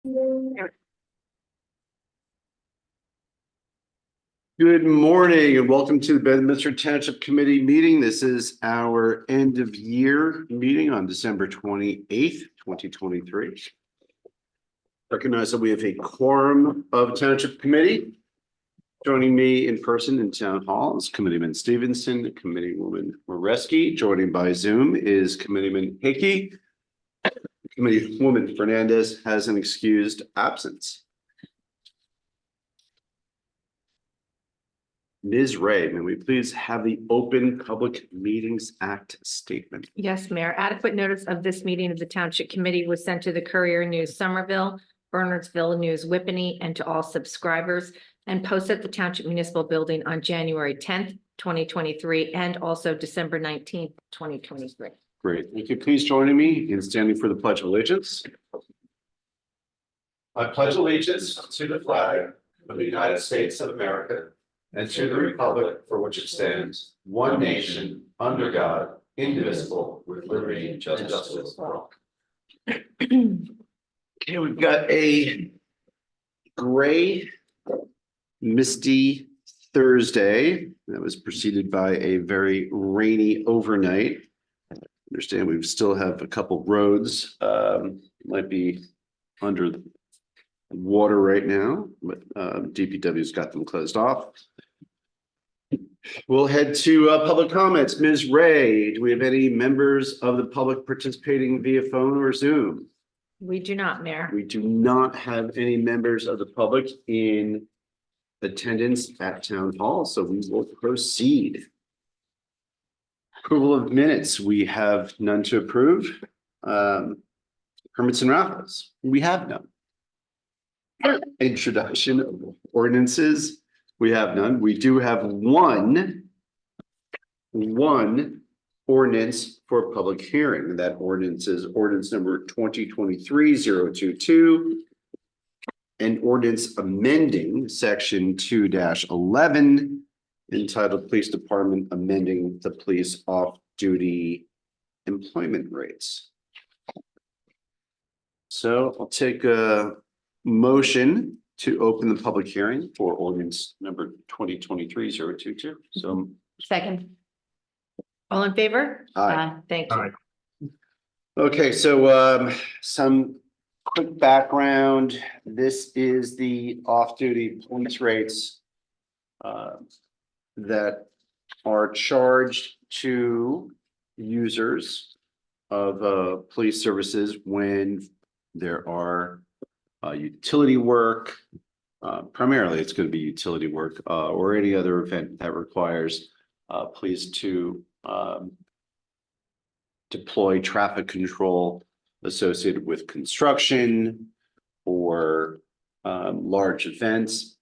Good morning and welcome to the Bedminster Township Committee meeting. This is our end of year meeting on December 28th, 2023. Recognize that we have a quorum of Township Committee. Joining me in person in Town Hall is Committeeman Stevenson, Committeewoman Moreski. Joining by Zoom is Committeeman Hickey. Committeewoman Fernandez has an excused absence. Ms. Ray, may we please have the Open Public Meetings Act statement? Yes, Mayor. Adequate notice of this meeting of the Township Committee was sent to the Courier News Somerville, Bernardsville News Whippany, and to all subscribers, and posted at the Township Municipal Building on January 10th, 2023, and also December 19th, 2023. Great. Thank you. Please join me in standing for the Pledge of Allegiance. I pledge allegiance to the flag of the United States of America and to the republic for which it stands, one nation, under God, indivisible, with liberty and justice for all. Okay, we've got a gray, misty Thursday that was preceded by a very rainy overnight. I understand we still have a couple roads might be under the water right now, but DPW's got them closed off. We'll head to public comments. Ms. Ray, do we have any members of the public participating via phone or Zoom? We do not, Mayor. We do not have any members of the public in attendance at Town Hall, so we will proceed. Approval of minutes, we have none to approve. Permits and raffles, we have none. Introduction of ordinances, we have none. We do have one ordinance for public hearing. That ordinance is ordinance number 2023-022. An ordinance amending section 2-11 entitled Police Department amending the police off-duty employment rates. So I'll take a motion to open the public hearing for ordinance number 2023-022. So Second. All in favor? Aye. Thank you. okay, so some quick background. This is the off-duty police rates that are charged to users of police services when there are utility work. Primarily, it's going to be utility work or any other event that requires police to deploy traffic control associated with construction or large events.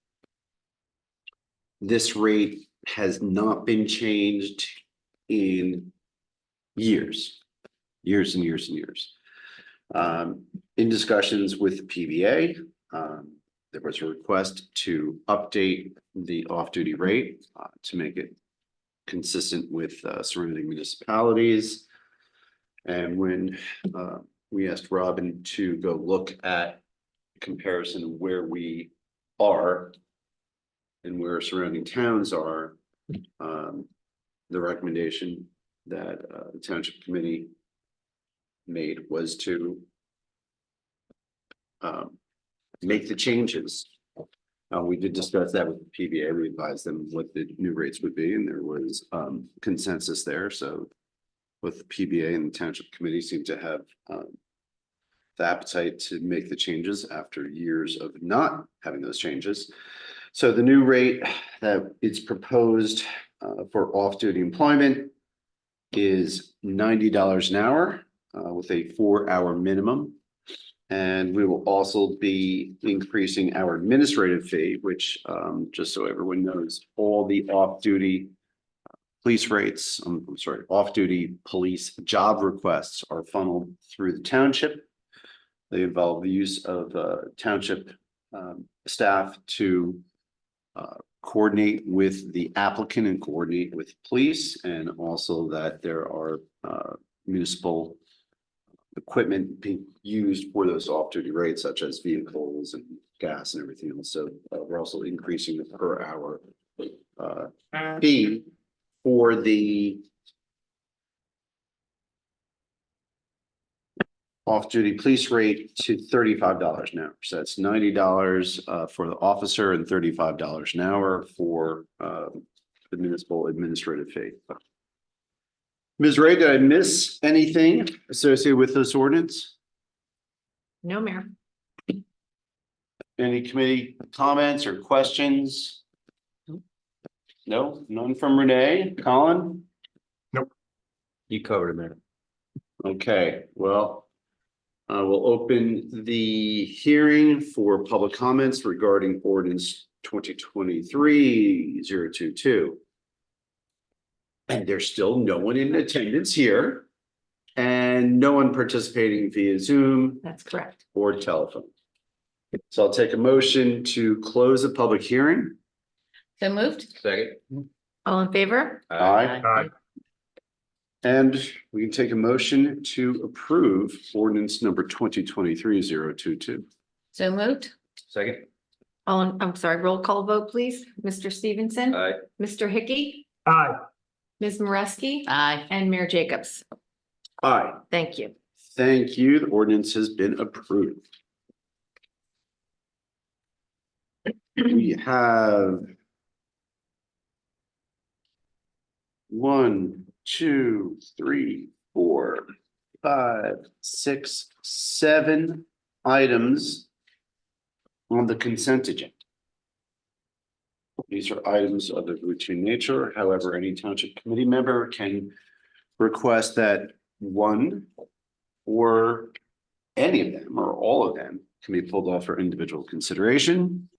This rate has not been changed in years. In discussions with the PBA, there was a request to update the off-duty rate to make it consistent with surrounding municipalities. And when we asked Robin to go look at comparison of where we are and where surrounding towns are, the recommendation that the Township Committee made was to make the changes. We did discuss that with the PBA. We advised them what the new rates would be, and there was consensus there. So both the PBA and the Township Committee seem to have the appetite to make the changes after years of not having those changes. So the new rate that is proposed for off-duty employment is $90 an hour with a 4-hour minimum. And we will also be increasing our administrative fee, which just so everyone knows, all the off-duty police rates, off-duty police job requests are funneled through the township. They involve the use of township staff to coordinate with the applicant and coordinate with police, and also that there are municipal equipment being used for those off-duty rates, such as vehicles and gas and everything else. So we're also increasing the per hour fee for the off-duty police rate to $35 an hour. So that's $90 for the officer and $35 an hour for the municipal administrative fee. Ms. Ray, did I miss anything associated with this ordinance? No, Mayor. Any committee comments or questions? No, none from Renee. Colin? You covered it, man. Okay, well, we'll open the hearing for public comments regarding ordinance 2023-022. And there's still no one in attendance here and no one participating via Zoom That's correct. or telephone. So I'll take a motion to close the public hearing. So moved. Second. All in favor? Aye. And we can take a motion to approve ordinance number 2023-022. So moved. Second. I'm sorry, roll call vote, please. Mr. Stevenson. Aye. Mr. Hickey. Aye. Ms. Moreski. Aye. And Mayor Jacobs. Aye. Thank you. Thank you. The ordinance has been approved. We have 1, 2, 3, 4, 5, 6, 7 items on the consent agenda. These are items of the routine nature. However, any township committee member can request that one or any of them or all of them can be pulled off for individual consideration.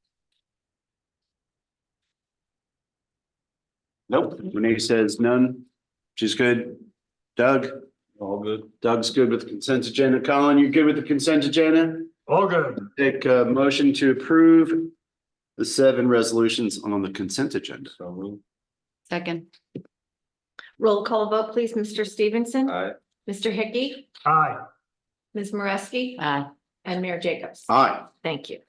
Nope, Renee says none. She's good. Doug? All good. Doug's good with the consent agenda. Colin, you good with the consent agenda? All good. Take a motion to approve the 7 resolutions on the consent agenda. So moved. Second. Roll call vote, please. Mr. Stevenson. Aye. Mr. Hickey. Aye. Ms. Moreski. Aye. And Mayor Jacobs. Aye. Thank you.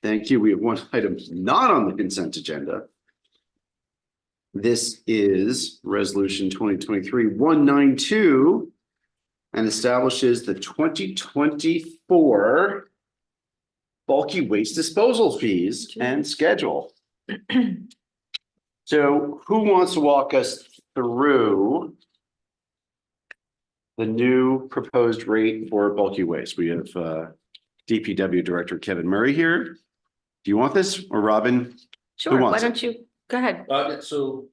Thank you. We have one item not on the consent agenda. This is resolution 2023-192 and establishes the 2024 bulky waste disposal fees and schedule. So who wants to walk us through the new proposed rate for bulky waste? We have DPW Director Kevin Murray here. Do you want this or Robin? Sure. Why wants it? don't you go ahead? So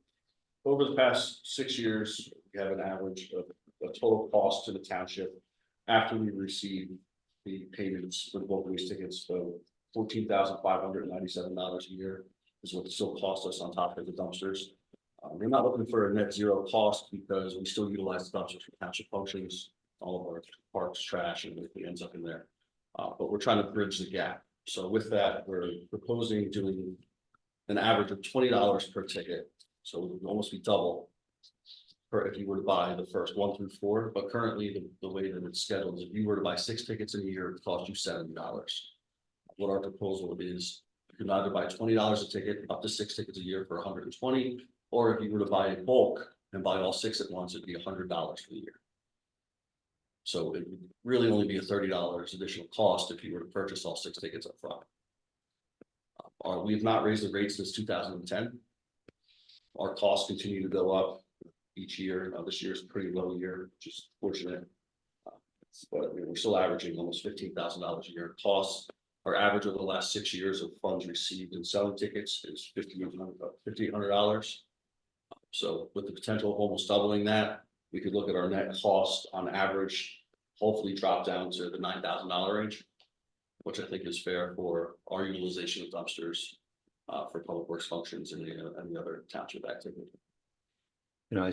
over the past 6 years, we have an average of a total cost to the township after we receive the payments for the bulk waste tickets. So $14,597 a year is what it still costs us on top of the dumpsters. We're not looking for a net zero cost because we still utilize the dumpsters for township functions, all of our parks, trash, and it ends up in there. But we're trying to bridge the gap. So with that, we're proposing doing an average of $20 per ticket. So it would almost be double for if you were to buy the first 1 through 4. But currently the way that it's scheduled is if you were to buy 6 tickets in a year, it would cost you $70. What our proposal is, you can either buy $20 a ticket, up to 6 tickets a year for $120, or if you were to buy in bulk and buy all 6 at once, it'd be $100 for the year. So it would really only be a $30 additional cost if you were to purchase all 6 tickets up front. We have not raised the rates since 2010. Our costs continue to go up each year. This year's a pretty low year, which is fortunate. But I mean, we're still averaging almost $15,000 a year in costs. Our average over the last 6 years of funds received in selling tickets is $1,500. So with the potential of almost doubling that, we could look at our net cost on average, hopefully drop down to the $9,000 range, which I think is fair for our utilization of dumpsters for public works functions and the other township activity. You know,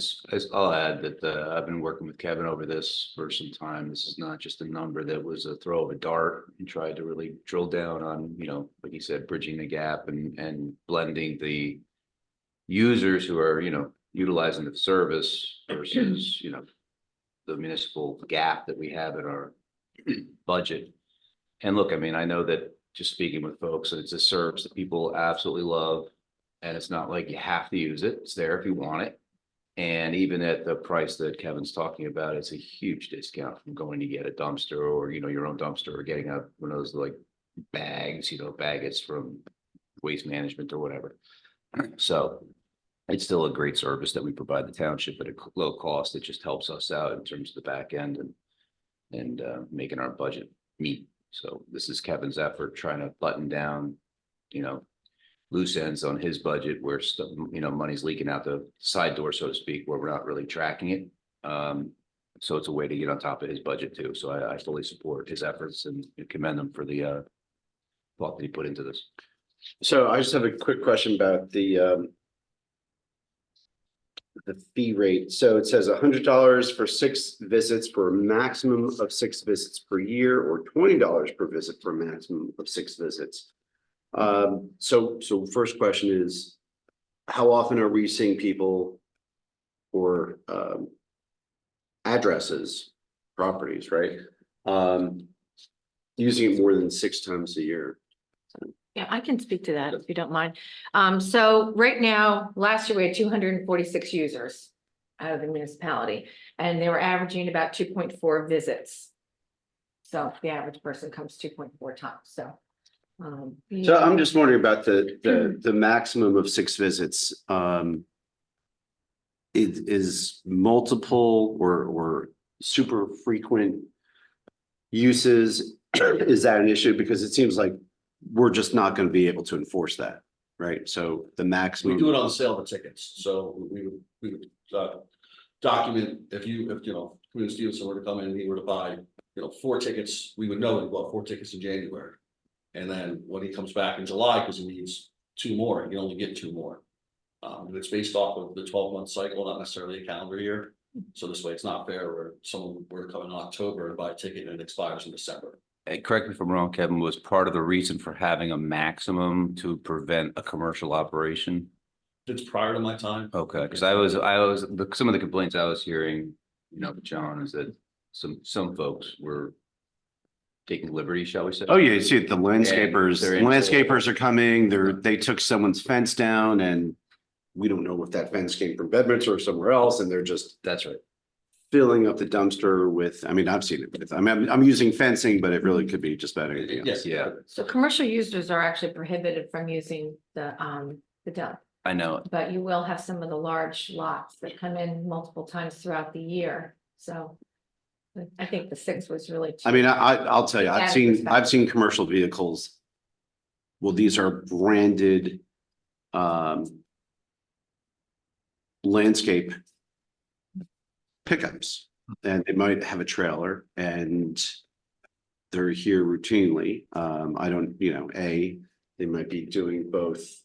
I'll add that I've been working with Kevin over this for some time. This is not just a number that was a throw of a dart and tried to really drill down on, you know, like you said, bridging the gap and blending the users who are, you know, utilizing the service versus, you know, the municipal gap that we have in our budget. And look, I mean, I know that just speaking with folks, it's a service that people absolutely love. And it's not like you have to use it. It's there if you want it. And even at the price that Kevin's talking about, it's a huge discount from going to get a dumpster or, your own dumpster or getting one of those like bags, baggage from Waste Management or whatever. So it's still a great service that we provide the township at a low cost. It just helps us out in terms of the back end and making our budget meet. So this is Kevin's effort trying to button down, loose ends on his budget where stuff, money's leaking out the side door, so to speak, where we're not really tracking it. So it's a way to get on top of his budget too. So I fully support his efforts and commend him for the thought that he put into this. So I just have a quick question about the fee rate. So it says $100 for 6 visits for a maximum of 6 visits per year, or $20 per visit for a maximum of 6 visits. So first question is, how often are we seeing people or addresses, properties, right? Using it more than 6 times a year? Yeah, I can speak to that if you don't mind. So right now, last year we had 246 users out of the municipality, and they were averaging about 2.4 visits. So the average person comes 2.4 times, so. So I'm just wondering about the maximum of 6 visits. It is multiple or super frequent uses. Is that an issue? Because it seems like we're just not going to be able to enforce that, right? So the maximum. We do it on the sale of the tickets, so we would document if Community Stevenson were to come in and he were to buy, 4 tickets, we would know he bought 4 tickets in January. And then when he comes back in July, because he needs 2 more, he can only get 2 more. And it's based off of the 12-month cycle, not necessarily a calendar year. So this way it's not fair where someone were to come in October and buy a ticket and it expires in December. And correct me if I'm wrong, Kevin, was part of the reason for having a maximum to prevent a commercial operation? It's prior to my time. Okay, because some of the complaints I was hearing, John, is that some folks were taking liberties, shall we say? Oh, yeah, you see the landscapers, they're into- landscapers are coming, they took someone's fence down and we don't know if that fence came from Bedminster or somewhere else, and they're just That's right. filling up the dumpster with, I've seen it with, I'm using fencing, but it really could be just about anything else. Yes, Yeah. So commercial users are actually prohibited from using the dump, I know. but you will have some of the large lots that come in multiple times throughout the year, so. I think the 6 was really. I'll tell you, I've seen commercial vehicles. Well, these are branded landscape pickups, and they might have a trailer and they're here routinely. I don't, they might be doing both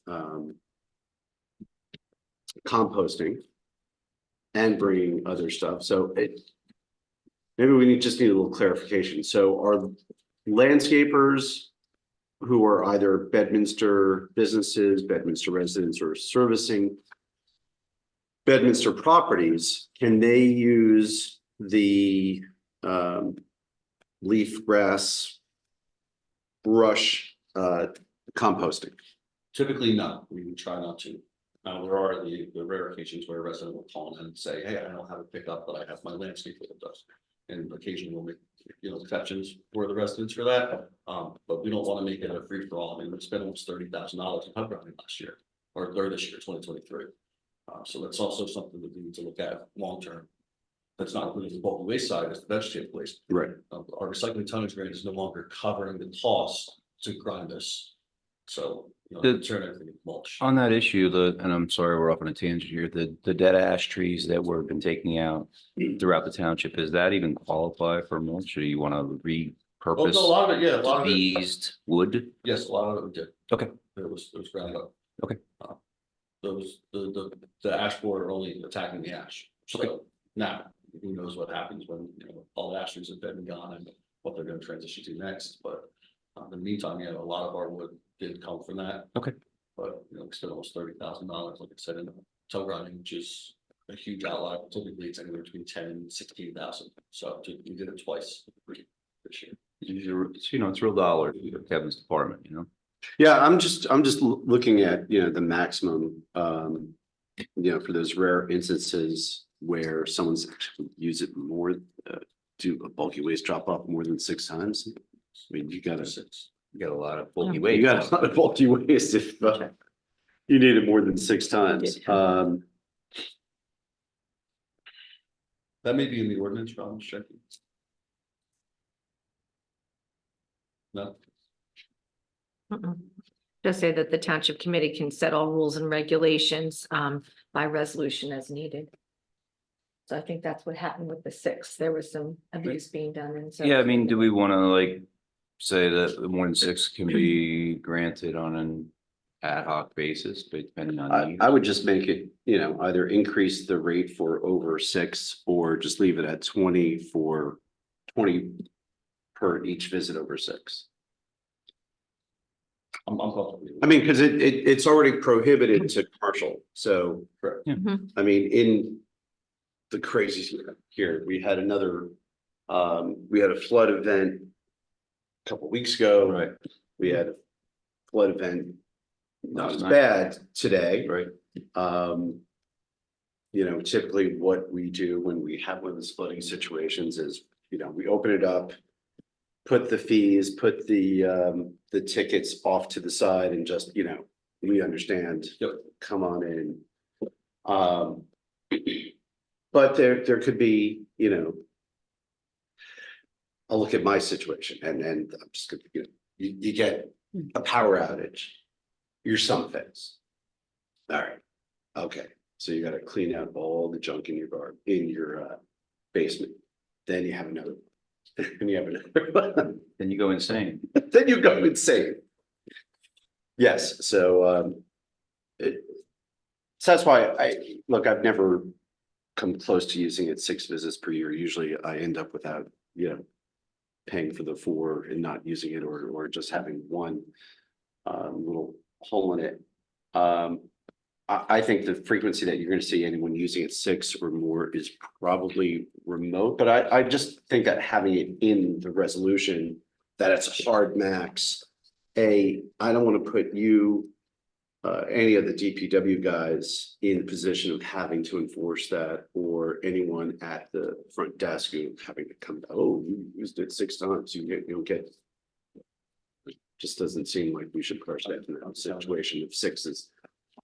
composting and bringing other stuff. So maybe we just need a little clarification. So are landscapers who are either Bedminster businesses, Bedminster residents, or servicing Bedminster properties, can they use the leaf, grass, brush composting? typically no, we would try not to. There are the rare occasions where a resident will call in and say, hey, I don't have a pickup, but I have my landscape that does. And occasionally we'll make, exceptions for the residents for that. But we don't want to make it a free for all. We spent almost $30,000 in hub running last year, or this year, 2023. So that's also something that we need to look at long term. That's not including the bulk waste side, it's the vegetative waste. Right. Our recycling tonnage grant is no longer covering the cost to grind this. So, turn everything into mulch. On that issue, and I'm sorry, we're off on a tangent here, the dead ash trees that we've been taking out throughout the township, does that even qualify for mulch, or you want to repurpose? A lot of it, yeah, a lot of it. Diseased wood? Yes, a lot of it did. Okay. It was ground up. Okay. The ash borer are only attacking the ash. So now, who knows what happens when, all the ash trees have been gone and what they're gonna transition to next, but in the meantime, a lot of our wood did come from that. Okay. But, we spent almost $30,000, like I said, in tow grinding, which is a huge outlier. Typically, it's anywhere between 10 and 16,000. So we did it twice this year. It's, it's real dollars for Kevin's department, Yeah, I'm just looking at, the maximum, for those rare instances where someone's actually used it more, do a bulky waste drop off more than 6 times. I mean, you got a lot of bulky Mm. weight. you got a lot of bulky waste if you need it more than 6 times. That may be in the ordinance, Ron, just checking. No, Just say that the township committee can set all rules and regulations by resolution as needed. So I think that's what happened with the 6. There was some abuse being done and so. Yeah, I mean, do we want to like say that more than 6 can be granted on an ad hoc basis, but depending on needs? I would just make it, either increase the rate for over 6 or just leave it at 20 for 20 per each visit over 6. I'm comfortable. I mean, because it's already prohibited to commercial, so. Correct. I mean, in the crazy here, we had another, we had a flood event a couple weeks ago. Right. We had a flood event, not Last as night. bad today. Right. Typically what we do when we have one of those flooding situations is, we open it up, put the fees, put the tickets off to the side and just, we understand, come on in. But there could be, I'll look at my situation and I'm just gonna, you get a power outage, you're some things. All right, okay, so you gotta clean out all the junk in your basement. Then you have another, then you have another, Then you go insane. then you go insane. Yes, so so that's why I've never come close to using it 6 visits per year. Usually I end up without, paying for the 4 and not using it or just having one little hole in it. I think the frequency that you're going to see anyone using it 6 or more is probably remote, but I just think that having it in the resolution that it's a hard max. I don't want to put you, any of the DPW guys in the position of having to enforce that, or anyone at the front desk who having to come, oh, you used it 6 times, you'll get. It just doesn't seem like we should put ourselves in that situation if 6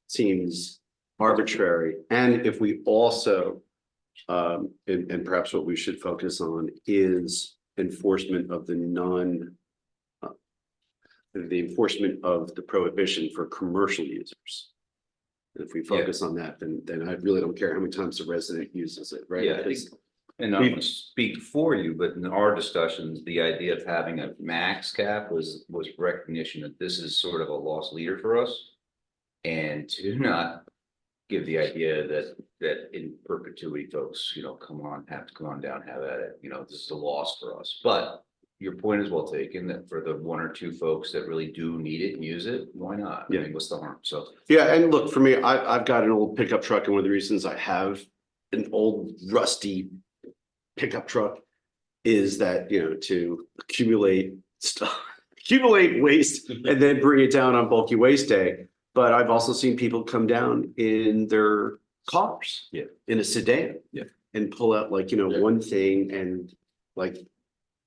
seems arbitrary. And if we also, and perhaps what we should focus on is enforcement of the enforcement of the prohibition for commercial users. And if we focus on that, then I really don't care how many times the resident uses it, right? Yeah, I think, Because and I don't want to speak for you, but in our discussions, the idea of having a max cap was recognition that this is sort of a lost leader for us. And to not give the idea that in perpetuity folks, have to come on down, have at it, this is a loss for us. But your point is well taken, that for the 1 or 2 folks that really do need it and use it, why not? Yeah. I mean, what's the harm? So. yeah, and look, for me, I've got an old pickup truck, and one of the reasons I have an old rusty pickup truck is that, to accumulate stuff, accumulate waste and then bring it down on bulky waste day. But I've also seen people come down in their cars. Yeah. In a sedan. Yeah. And pull out one thing and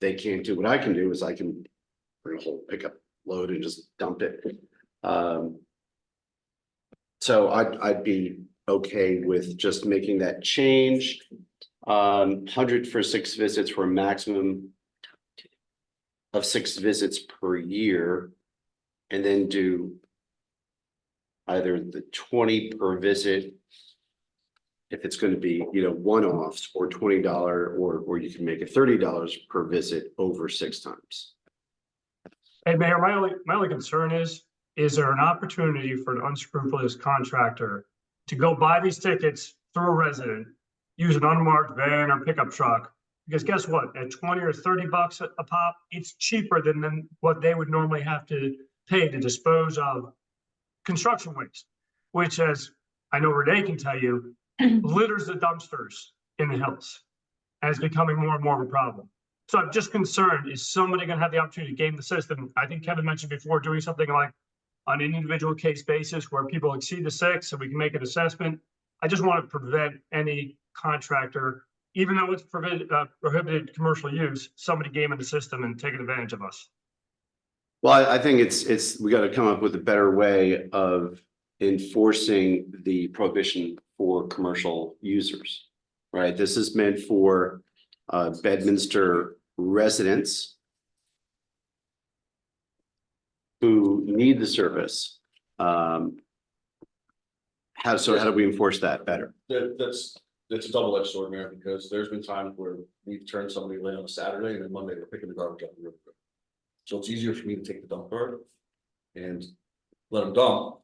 they can't do what I can do is I can bring a whole pickup load and just dump it. So I'd be okay with just making that change. 100 for 6 visits for a maximum of 6 visits per year. And then do either the 20 per visit, if it's going to be, one-offs, or $20, or you can make it $30 per visit over 6 times. Hey, Mayor, my only concern is there an opportunity for an unscrupulous contractor to go buy these tickets through a resident, use an unmarked van or pickup truck? Because guess what? At 20 or 30 bucks a pop, it's cheaper than what they would normally have to pay to dispose of construction waste, which, as I know Renee can tell you, litters the dumpsters in the hills. And it's becoming more and more of a problem. So I'm just concerned, is somebody gonna have the opportunity to game the system? I think Kevin mentioned before, doing something like on an individual case basis where people exceed the 6, so we can make an assessment. I just want to prevent any contractor, even though it's prohibited commercial use, somebody gaming the system and taking advantage of us. Well, I think we got to come up with a better way of enforcing the prohibition for commercial users, right? This is meant for Bedminster residents who need the service. How do we enforce that better? That's a double-edged sword, Mayor, because there's been times where we've turned somebody away on a Saturday and then Monday we're picking the garbage up the river. So it's easier for me to take the dump card and let them dump,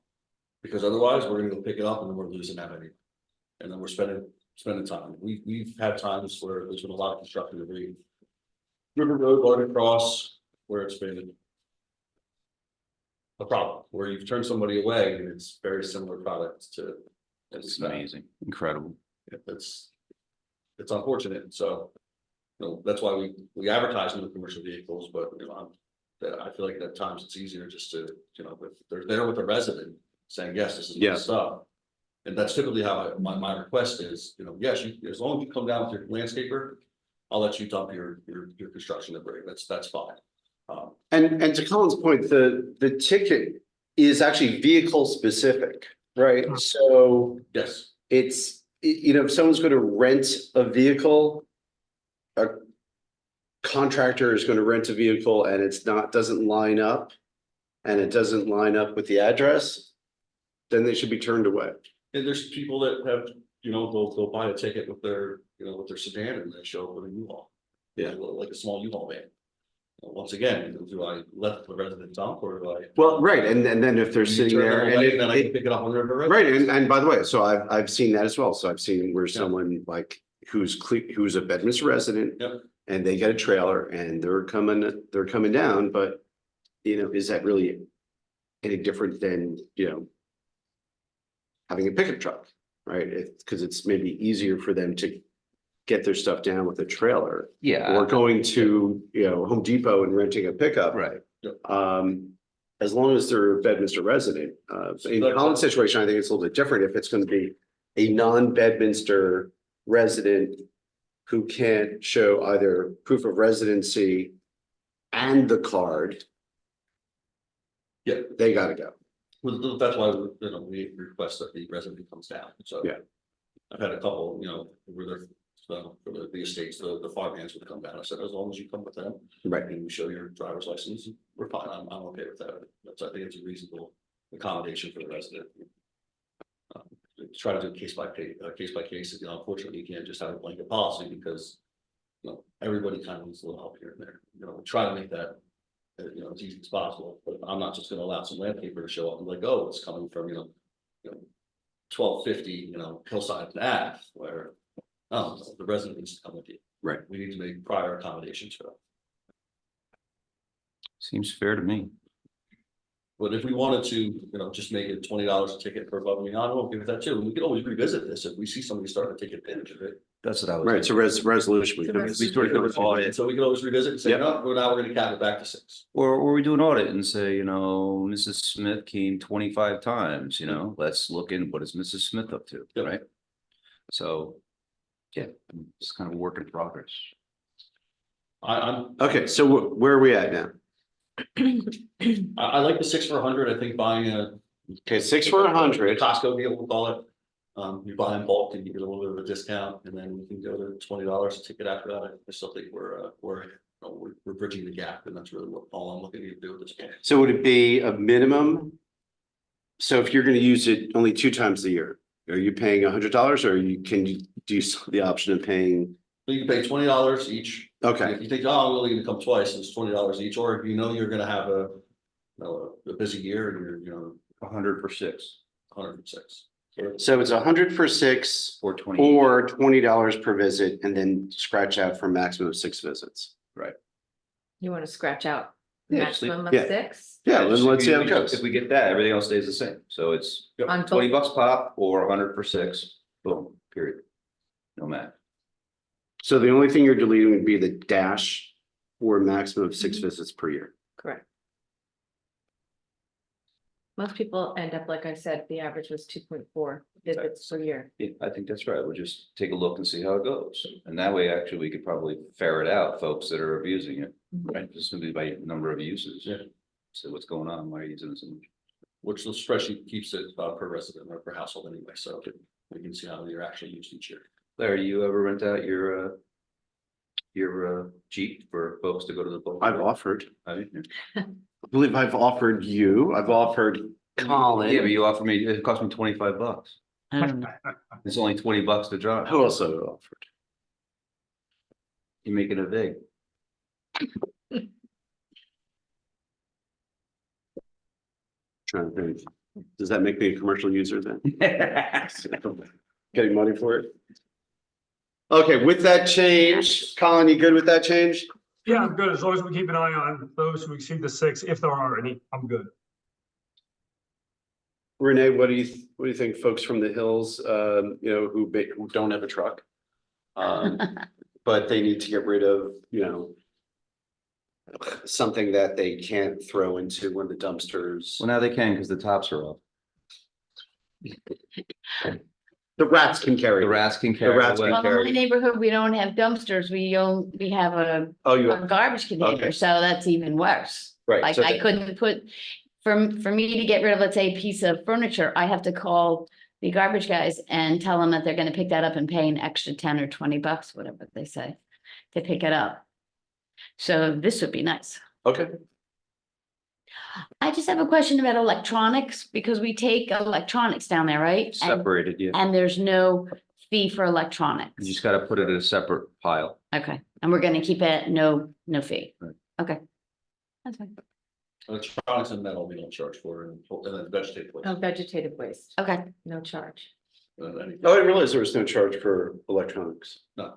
because otherwise we're gonna go pick it up and then we're losing that anyway. And then we're spending time. We've had times where there's been a lot of construction debris. River Road, Garden Cross, where it's been a problem, where you've turned somebody away and it's very similar products to. That's amazing, incredible. It's unfortunate, so, that's why we advertise in the commercial vehicles, but, I feel like at times it's easier just to, if they're there with the resident saying, yes, this is my stuff. And that's typically how my request is, yes, as long as you come down with your landscaper, I'll let you dump your construction debris, that's fine. And to Colin's point, the ticket is actually vehicle specific, right? So Yes, it's, if someone's going to rent a vehicle, a contractor is going to rent a vehicle and doesn't line up, and it doesn't line up with the address, then they should be turned away. and there's people that have, they'll buy a ticket with their sedan and they show up with a U-Haul. Yeah. Like a small U-Haul van. Once again, do I let the resident dump or do I? Well, right, and then if they're sitting turn there them and away, then I can pick it up on the river road? right, and by the way, so I've seen that as well. So I've seen where someone like who's a Bedminster resident. Yep. And they get a trailer and they're coming down, but is that really any different than, having a pickup truck, right? Because it's maybe easier for them to get their stuff down with a trailer. Yeah. Or going to, Home Depot and renting a pickup. Right. As long as they're a Bedminster resident. In Colin's situation, I think it's a little bit different. If it's going to be a non-Bedminster resident who can't show either proof of residency and the card. Yeah. They gotta go. Well, that's why, we request that the resident comes down, so. Yeah. I've had a couple, where they're, for the estates, the farmhands would come down, I said, as long as you come with them. Right. And we show your driver's license, we're fine, I'm okay with that, I think it's a reasonable accommodation for the resident. Try to do case by case, unfortunately, you can't just have a blanket policy because. Everybody kind of needs a little help here and there, we try to make that. As easy as possible, but I'm not just gonna allow some landscaper to show up and like, oh, it's coming from, 1250, Hillside Ave, where. Oh, the resident needs to come with you. Right. We need to make prior accommodations for that. Seems fair to me. But if we wanted to, just make it $20 a ticket for above and beyond, we'll give it that too. We can always revisit this if we see somebody starting to take advantage of it. That's what I was. Right, it's a resolution. We sort of audit, So we can always revisit and say, Yep. no, now we're gonna cap it back to 6. or we do an audit and say, Mrs. Smith came 25 times, let's look in, what is Mrs. Smith up to, Yep. right? So, yeah, it's kind of a work in progress. I'm Okay, so where are we at now? I like the 6 for 100. I think buying a Okay, 6 for 100. Costco deal, we'll call it. You buy in bulk and you get a little bit of a discount, and then we can go to $20 a ticket after that. I still think we're bridging the gap, and that's really what all I'm looking to do at this point. So would it be a minimum? So if you're gonna use it only 2 times a year, are you paying $100 or can you do the option of paying? So you can pay $20 each. Okay, If you think, oh, I'm only gonna come twice, it's $20 each, or if you're gonna have a busy year and you're, 100 for 6 106. so it's 100 for 6 or 20. or $20 per visit, and then scratch out for a maximum of 6 visits. You want to scratch out Yeah, just leave- maximum of yeah. 6? Yeah, just then let's if see how we- it goes. If we get that, everything else stays the same. So it's On both, $20 pop or 100 for 6. Boom. period. No matter. So the only thing you're deleting would be the dash for a maximum of 6 visits per year. Correct. Most people end up, like I said, the average was 2.4 visits per year. Yeah, I think that's right. We'll just take a look and see how it goes. And that way, actually, we could probably ferret out folks that are abusing it, right? Just simply by number of uses. Yeah. So what's going on? Why are you using it so much? Which the spreadsheet keeps it per resident or per household anyway, so we can see how they're actually used each year. Larry, you ever rent out your Jeep for folks to go to the boat? I've offered, Have you? I believe I've offered you, I've offered Yeah, but Colin. you offered me, it cost me $25. I don't know. It's only $20 to drive. Who else have I offered? You're making it big. Trying to think. Does that make me a commercial user then? Getting money for it? Okay, with that change, Colin, you good with that change? Yeah, I'm good. As long as we keep an eye on those who exceed the 6, if there are any, I'm good. Renee, what do you think, folks from the hills, who don't have a truck? But they need to get rid of, something that they can't throw into one of the dumpsters. Well, now they can because the tops are off. The rats can carry. The it. rats can carry. rats away. can Well, in my neighborhood, we don't have dumpsters. We have Oh, you, a garbage Okay. container, so that's even worse. right. Like so I couldn't put, for me to get rid of, let's say, a piece of furniture, I have to call the garbage guys and tell them that they're gonna pick that up and pay an extra 10 or 20 bucks, whatever they say, to pick it up. So this would be nice. Okay, I just have a question about electronics, because we take electronics down there, right? And, Separated, yeah. and there's no fee for electronics. You just gotta put it in a separate pile. Okay, and we're gonna keep it, no fee. Right. Okay. That's fine. Electronics and metal, we don't charge for, and then vegetative waste. Oh, vegetative waste, Okay, no charge. Anything. oh, I didn't realize there was no charge for electronics. No.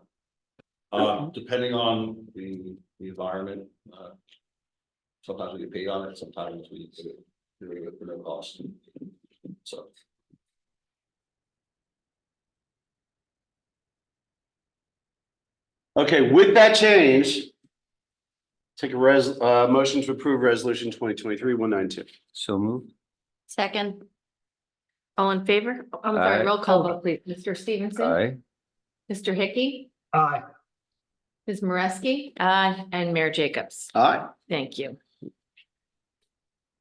Depending on the environment, sometimes we get paid on it, sometimes we do it for no cost. So. Okay, with that change. Take a motion to approve resolution 2023-192. So moved. second, All in favor? I'm sorry, Aye. roll call vote, please. Mr. Stevenson? Aye. Mr. Hickey? Aye. Ms. Moreski? aye. And Mayor Jacobs? Aye. Thank you.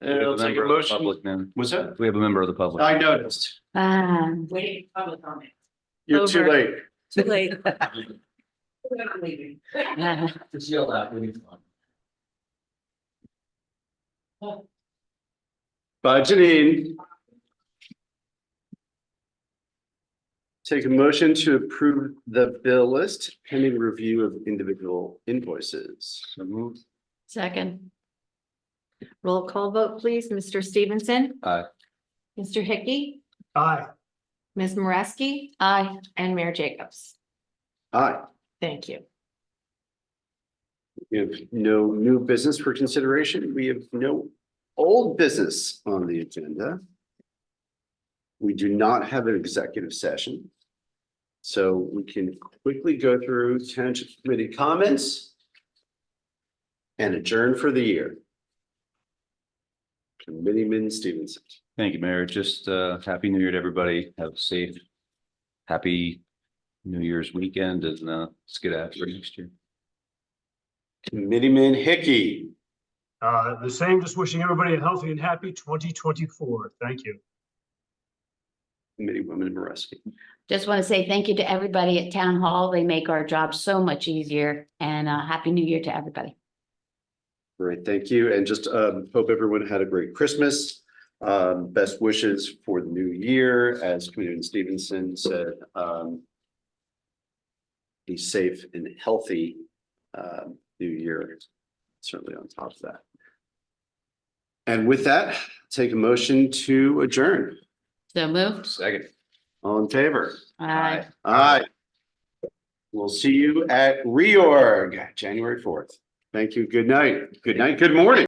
We have I'll a take member a of the motion. public now. What's that? We have a member of the public. I noticed. Waiting for public comment. You're too Over. late. Too late. Just yell out, we need fun. Janine. Take a motion to approve the bill list pending review of individual invoices. So moved. Second, Roll call vote, please. Mr. Stevenson? Aye. Mr. Hickey? Aye. Ms. Moreski? aye. And Mayor Jacobs? Aye. Thank you. We have no new business for consideration. We have no old business on the agenda. We do not have an executive session. So we can quickly go through Township Committee comments and adjourn for the year. Committeeman Stevenson. Thank you, Mayor. Just happy New Year to everybody. Have a safe, happy New Year's weekend, and let's get after it next year. Committeeman Hickey. The same, just wishing everybody a healthy and happy 2024. Thank you. Committeewoman Moreski. Just want to say thank you to everybody at Town Hall. They make our job so much easier, and Happy New Year to everybody. Great, thank you. And just hope everyone had a great Christmas. Best wishes for the new year, as Committeeman Stevenson said. Be safe and healthy new year, certainly on top of that. And with that, take a motion to adjourn. So moved. Second. All in favor? Aye. Aye. We'll see you at reorg, January 4th. Thank you. Good night. Good night. Good morning.